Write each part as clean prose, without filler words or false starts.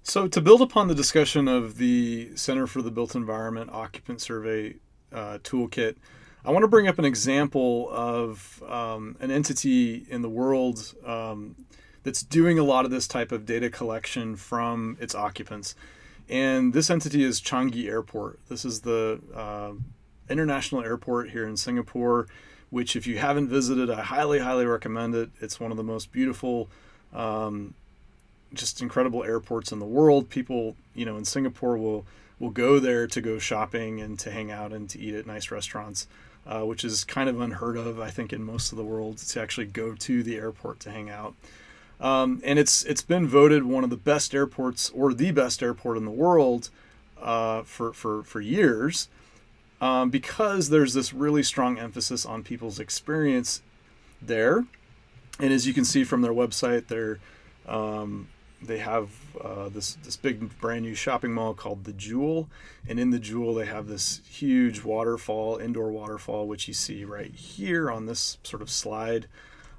So to build upon the discussion of the Center for the Built Environment Occupant Survey toolkit, I want to bring up an example of an entity in the world that's doing a lot of this type of data collection from its occupants. And this entity is Changi Airport. This is the international airport here in Singapore, which if you haven't visited, I highly, highly recommend it. It's one of the most beautiful, just incredible airports in the world. People, in Singapore will go there to go shopping and to hang out and to eat at nice restaurants, which is kind of unheard of, I think, in most of the world, to actually go to the airport to hang out. And it's been voted one of the best airports, or the best airport in the world, for years, because there's this really strong emphasis on people's experience there. And as you can see from their website, they have this big brand new shopping mall called the Jewel, and in the Jewel they have this huge waterfall, indoor waterfall, which you see right here on this sort of slide.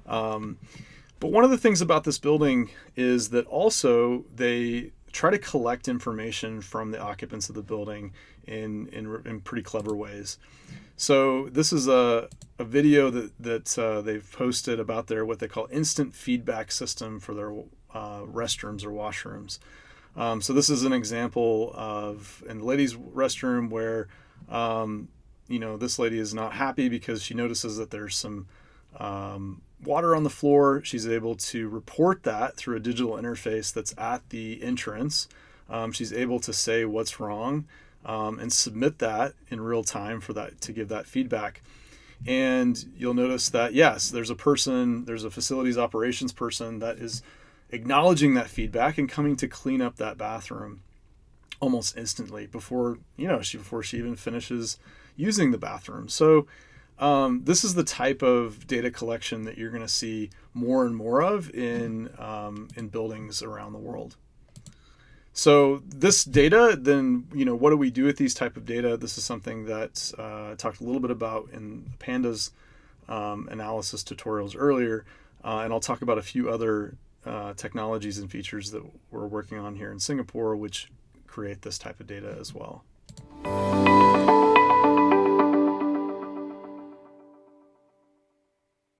But one of the things about this building is that also they try to collect information from the occupants of the building in pretty clever ways. So this is a video that they've posted about their what they call instant feedback system for their restrooms or washrooms. So this is an example of in the ladies' restroom where this lady is not happy because she notices that there's some water on the floor. She's able to report that through a digital interface that's at the entrance. She's able to say what's wrong and submit that in real time for that to give that feedback. And you'll notice that, yes, there's a facilities operations person that is acknowledging that feedback and coming to clean up that bathroom almost instantly before she even finishes using the bathroom. So this is the type of data collection that you're going to see more and more of in buildings around the world. So this data, then, what do we do with these type of data? This is something that I talked a little bit about in Pandas analysis tutorials earlier, and I'll talk about a few other technologies and features that we're working on here in Singapore, which create this type of data as well.